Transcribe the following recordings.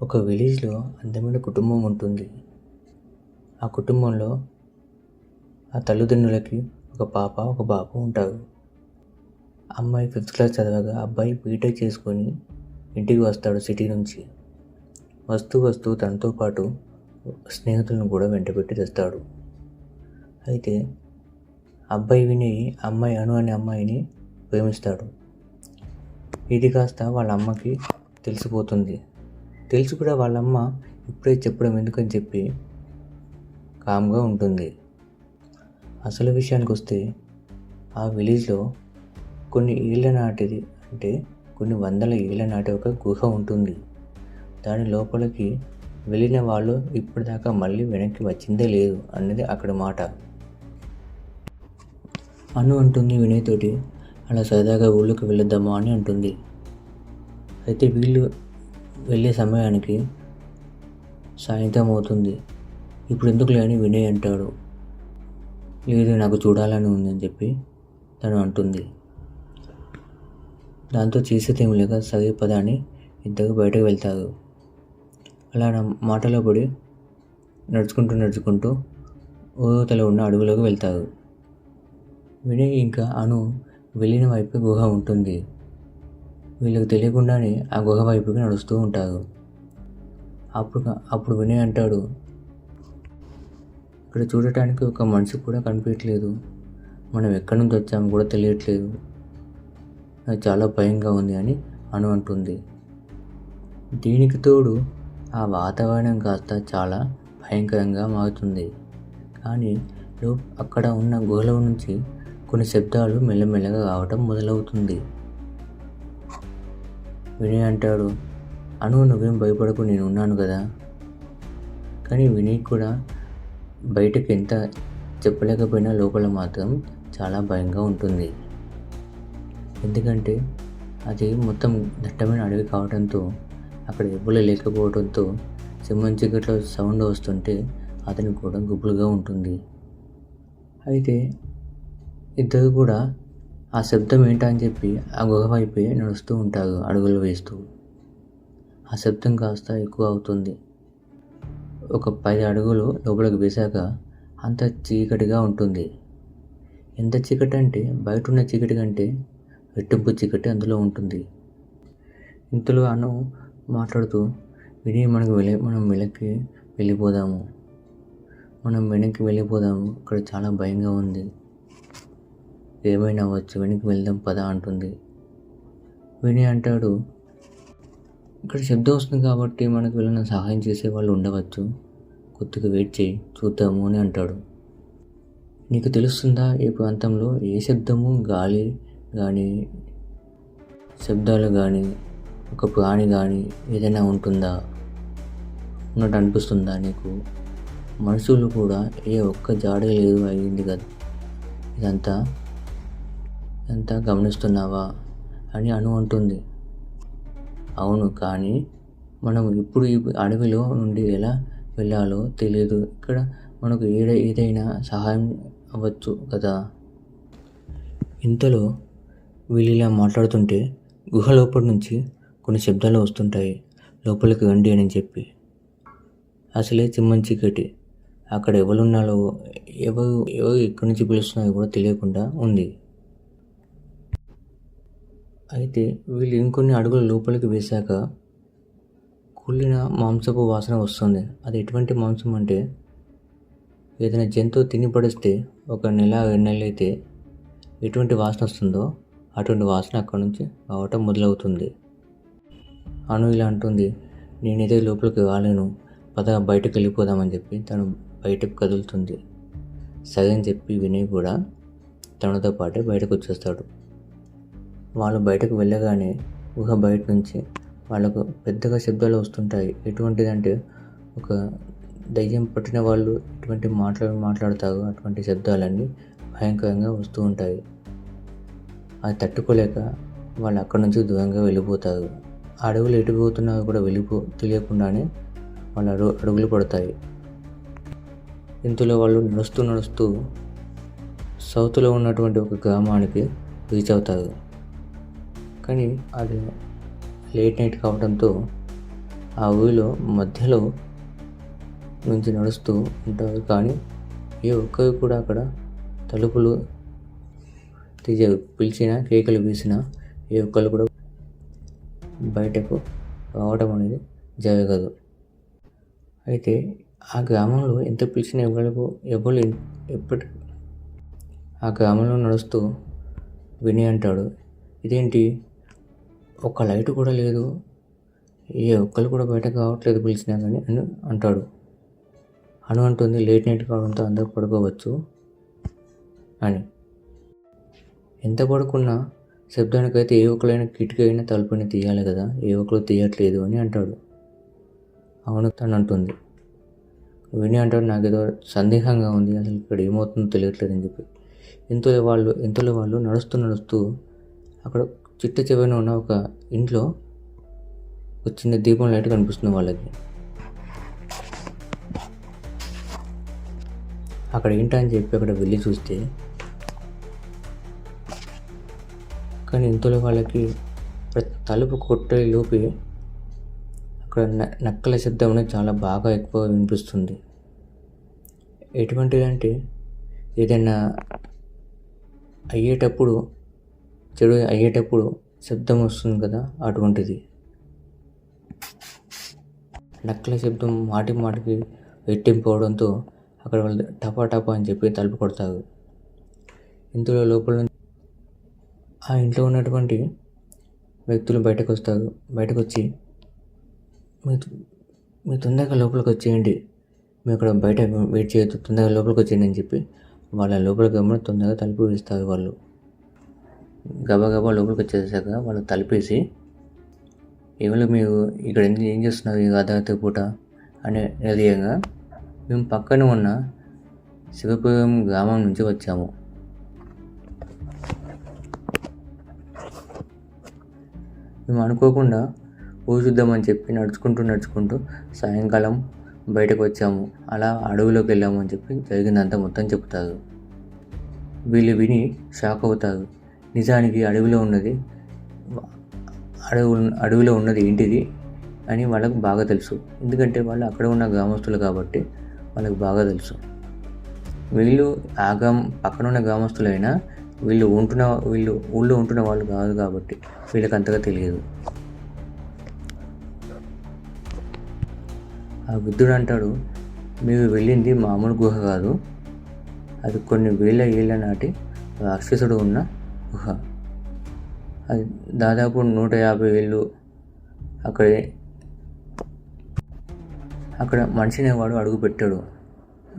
ఒక విలేజ్‌లో అందమైన కుటుంబం ఉంటుంది. ఆ కుటుంబంలో ఆ తల్లిదండ్రులకి ఒక పాప, ఒక బాబు ఉంటారు. అమ్మాయి ఫిఫ్త్ క్లాస్ చదవగా అబ్బాయి బీటెక్ చేసుకొని ఇంటికి వస్తాడు సిటీ నుంచి. వస్తూ వస్తూ తనతో పాటు స్నేహితులను కూడా వెంటబెట్టి తెస్తాడు. అయితే అబ్బాయి వినయ్ అమ్మాయి అను అనే అమ్మాయిని ప్రేమిస్తాడు. ఇది కాస్త వాళ్ళ అమ్మకి తెలిసిపోతుంది. తెలిసి కూడా వాళ్ళమ్మ ఇప్పుడే చెప్పడం ఎందుకని చెప్పి కామ్గా ఉంటుంది. అసలు విషయానికి వస్తే ఆ విలేజ్లో కొన్ని ఏళ్ళ నాటిది, అంటే కొన్ని వందల ఏళ్ళ నాటి ఒక గుహ ఉంటుంది. దాని లోపలికి వెళ్ళిన వాళ్ళు ఇప్పటిదాకా మళ్ళీ వెనక్కి వచ్చిందే లేదు అన్నది అక్కడ మాట. అను అంటుంది వినయ్ తోటి, అలా సరదాగా ఊళ్ళోకి వెళ్ళొద్దామా అని అంటుంది. అయితే వీళ్ళు వెళ్ళే సమయానికి సాయంత్రం అవుతుంది. ఇప్పుడు ఎందుకులే అని వినయ్ అంటాడు. లేదు, నాకు చూడాలని ఉందని చెప్పి తను అంటుంది. దాంతో చేసేదేమి లేక సరే పద అని ఇద్దరు బయటకు వెళ్తారు. అలా మాటలో పడి నడుచుకుంటూ ఊరవతల ఉన్న అడవిలోకి వెళ్తారు. వినయ్ ఇంకా అను వెళ్ళిన వైపు గుహ ఉంటుంది. వీళ్ళకి తెలియకుండానే ఆ గుహ వైపుకి నడుస్తూ ఉంటారు. అప్పుడు వినయ్ అంటాడు, ఇక్కడ చూడటానికి ఒక మనిషి కూడా కనిపించట్లేదు, మనం ఎక్కడి నుంచి వచ్చామో కూడా తెలియట్లేదు, నాకు చాలా భయంగా ఉంది అని అను అంటుంది. దీనికి తోడు ఆ వాతావరణం కాస్త చాలా భయంకరంగా మారుతుంది. కానీ అక్కడ ఉన్న గుహలో నుంచి కొన్ని శబ్దాలు మెల్లమెల్లగా రావటం మొదలవుతుంది. వినయ్ అంటాడు, అను నువ్వేం భయపడకు, నేను ఉన్నాను కదా. కానీ వినయ్ కూడా బయటకు ఎంత చెప్పలేకపోయినా లోపల మాత్రం చాలా భయంగా ఉంటుంది. ఎందుకంటే అది మొత్తం దట్టమైన అడవి కావడంతో అక్కడ ఎవ్వరు లేకపోవడంతో సింహం చీకట్లో సౌండ్ వస్తుంటే అతనికి కూడా గుబులుగా ఉంటుంది. అయితే ఇద్దరు కూడా ఆ శబ్దం ఏంటా అని చెప్పి ఆ గుహ వైపే నడుస్తూ ఉంటారు అడుగులు వేస్తూ. ఆ శబ్దం కాస్త ఎక్కువ అవుతుంది. ఒక 10 అడుగులు లోపలికి వేశాక అంత చీకటిగా ఉంటుంది. ఎంత చీకటి అంటే బయట ఉన్న చీకటి కంటే రెట్టింపు చీకటి అందులో ఉంటుంది. ఇంతలో అను మాట్లాడుతూ, విని మనం వెనక్కి వెళ్ళిపోదాము, ఇక్కడ చాలా భయంగా ఉంది, ఏమైనా అవ్వచ్చు, వెనక్కి వెళ్దాం పద అంటుంది. విని అంటాడు, ఇక్కడ శబ్దం వస్తుంది కాబట్టి మనకు వెళ్ళిన సహాయం చేసే వాళ్ళు ఉండవచ్చు, కొద్దిగా వెయిట్ చేయి చూద్దాము అని అంటాడు. నీకు తెలుస్తుందా ఈ ప్రాంతంలో ఏ శబ్దము, గాలి కానీ శబ్దాలు కానీ ఒక ప్రాణి కానీ ఏదైనా ఉంటుందా, ఉన్నట్టు అనిపిస్తుందా నీకు? మనుషులు కూడా ఏ ఒక్క జాడే లేదు అయ్యింది కదా, ఇదంతా గమనిస్తున్నావా అని అను అంటుంది. అవును, కానీ మనం ఇప్పుడు ఈ అడవిలో నుండి ఎలా వెళ్ళాలో తెలియదు, ఇక్కడ మనకు ఏదైనా సహాయం అవ్వచ్చు కదా. ఇంతలో వీళ్ళు ఇలా మాట్లాడుతుంటే గుహ లోపల నుంచి కొన్ని శబ్దాలు వస్తుంటాయి, లోపలికి రండి అని చెప్పి. అసలే సింహం చీకటి, అక్కడ ఎవరు ఎక్కడి నుంచి పిలుస్తున్నారో కూడా తెలియకుండా ఉంది. అయితే వీళ్ళు ఇంకొన్ని అడుగులు లోపలికి వేశాక కుళ్ళిన మాంసపు వాసన వస్తుంది. అది ఎటువంటి మాంసం అంటే ఏదైనా జంతువు తిని పడిస్తే 1 నెల 2 నెలలు అయితే ఎటువంటి వాసన వస్తుందో అటువంటి వాసన అక్కడ నుంచి రావటం మొదలవుతుంది. అను ఇలా అంటుంది, నేనైతే లోపలికి రాలేను, పద బయటకు వెళ్ళిపోదామని చెప్పి తను బయటకు కదులుతుంది. సరే అని చెప్పి వినయ్ కూడా తనతో పాటే బయటకు వచ్చేస్తాడు. వాళ్ళు బయటకు వెళ్ళగానే గుహ బయట నుంచి వాళ్ళకు పెద్దగా శబ్దాలు వస్తుంటాయి. ఎటువంటిదంటే ఒక దయ్యం పట్టిన వాళ్ళు ఎటువంటి మాట్లాడతారు అటువంటి శబ్దాలన్నీ భయంకరంగా వస్తూ ఉంటాయి. అది తట్టుకోలేక వాళ్ళు అక్కడి నుంచి దూరంగా వెళ్ళిపోతారు. అడుగులు ఎటు పోతున్నారో కూడా తెలియకుండానే వాళ్ళ అడుగులు పడతాయి. ఇంతలో వాళ్ళు నడుస్తూ సౌత్లో ఉన్నటువంటి ఒక గ్రామానికి రీచ్ అవుతారు. కానీ అది లేట్ నైట్ కావడంతో ఆ ఊరిలో మధ్యలో నుంచి నడుస్తూ ఉంటారు, కానీ ఏ ఒక్కరు కూడా అక్కడ తలుపులు పిలిచినా కేకలు వీసినా ఏ ఒక్కరు కూడా బయటకు రావడం అనేది జరగదు. అయితే ఆ గ్రామంలో ఎంత పిలిచినా ఎవరు ఎప్పటి ఆ గ్రామంలో నడుస్తూ విని అంటాడు, ఇదేంటి ఒక్క లైట్ కూడా లేదు, ఏ ఒక్కరు కూడా బయటకు రావట్లేదు పిలిచినా కానీ అని అంటాడు. అంటుంది, లేట్ నైట్ కావడంతో అందరూ పడుకోవచ్చు అని. ఎంత పడుకున్నా శబ్దానికైతే ఏ ఒక్కరైనా కిటికీ అయినా తలుపుని తీయాలి కదా, ఏ ఒక్కరు తీయట్లేదు అని అంటాడు. అవును తను అంటుంది. విని అంటాడు, నాకేదో సందేహంగా ఉంది, అసలు ఇక్కడ ఏమవుతుందో తెలియట్లేదు అని చెప్పి. ఇంతలో వాళ్ళు నడుస్తూ అక్కడ చిట్ట చివరన ఉన్న ఒక ఇంట్లో ఒక చిన్న దీపం లైట్ కనిపిస్తుంది వాళ్ళకి. అక్కడ ఏంటని చెప్పి అక్కడ వెళ్ళి చూస్తే, కానీ ఇంతలో వాళ్ళకి తలుపు కొట్టే లోపే అక్కడ నక్కల శబ్దం అనేది చాలా బాగా ఎక్కువ వినిపిస్తుంది. ఎటువంటిదంటే ఏదైనా చెడు అయ్యేటప్పుడు శబ్దం వస్తుంది కదా, అటువంటిది. నక్కల శబ్దం మాటికి రెట్టింపోవడంతో అక్కడ వాళ్ళు టపా అని చెప్పి తలుపు కొడతారు. ఇంతలో లోపల ఆ ఇంట్లో ఉన్నటువంటి వ్యక్తులు బయటకు వస్తారు. బయటకు వచ్చి, మీరు తొందరగా లోపలికి వచ్చేయండి, మేము అక్కడ బయట వెయిట్ చేయొద్దు, తొందరగా లోపలికి వచ్చేయండి అని చెప్పి వాళ్ళ లోపలికి గమని తొందరగా తలుపు వేస్తారు. వాళ్ళు గబగబా లోపలికి వచ్చేసాక వాళ్ళు తలుపేసి, ఎవరు మీరు ఇక్కడ ఏం చేస్తున్నారు ఈ అర్ధరాత్రి పూట అనే నిలదీయంగా, మేము పక్కన ఉన్న శివపురం గ్రామం నుంచి వచ్చాము, మేము అనుకోకుండా ఊరు చూద్దామని చెప్పి నడుచుకుంటూ సాయంకాలం బయటకు వచ్చాము, అలా అడవిలోకి వెళ్ళాము అని చెప్పి జరిగిందంతా మొత్తం చెప్తారు. వీళ్ళు విని షాక్ అవుతారు. నిజానికి అడవిలో ఉన్నది ఏంటిది అని వాళ్ళకు బాగా తెలుసు. ఎందుకంటే వాళ్ళు అక్కడ ఉన్న గ్రామస్తులు కాబట్టి వాళ్ళకి బాగా తెలుసు. వీళ్ళు పక్కన ఉన్న గ్రామస్తులైనా వీళ్ళు ఊళ్ళో ఉంటున్న వాళ్ళు కాదు కాబట్టి వీళ్ళకి అంతగా తెలియదు. ఆ వృద్ధుడు అంటాడు, మీరు వెళ్ళింది మామూలు గుహ కాదు, అది కొన్ని వేల ఏళ్ళ నాటి రాక్షసుడు ఉన్న గుహ. అది దాదాపు 150 ఏళ్ళు అక్కడ మనిషి అనేవాడు అడుగు పెట్టాడు.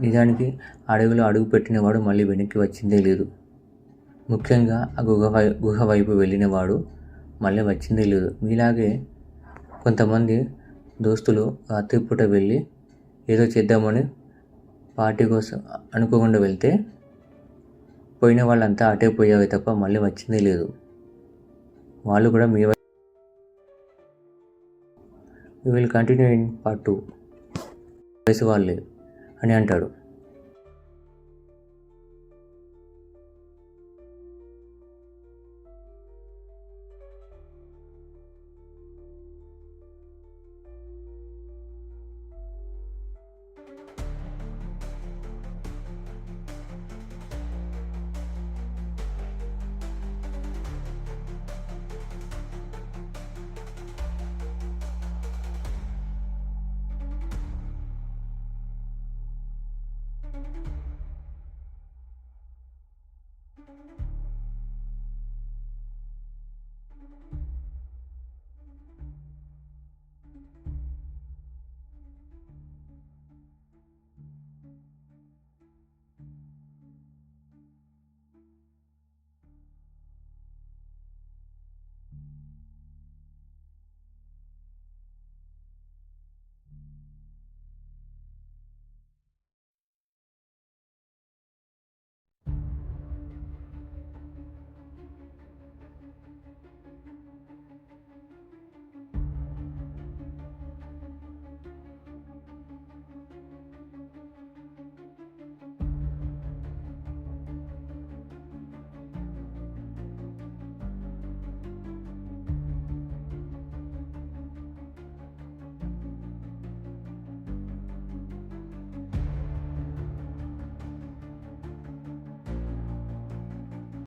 నిజానికి అడవిలో అడుగు పెట్టినవాడు మళ్ళీ వెనక్కి వచ్చిందే లేదు. ముఖ్యంగా ఆ గుహ వైపు వెళ్ళినవాడు మళ్ళీ వచ్చిందే లేదు. మీలాగే కొంతమంది దోస్తులు రాత్రిపూట వెళ్ళి ఏదో చేద్దామని పార్టీ కోసం అనుకోకుండా వెళ్తే పోయిన వాళ్ళంతా అటే పోయావే తప్ప మళ్ళీ వచ్చిందే లేదు. వాళ్ళు కూడా me will continue in part 2 వయసు వాళ్ళే అని అంటాడు.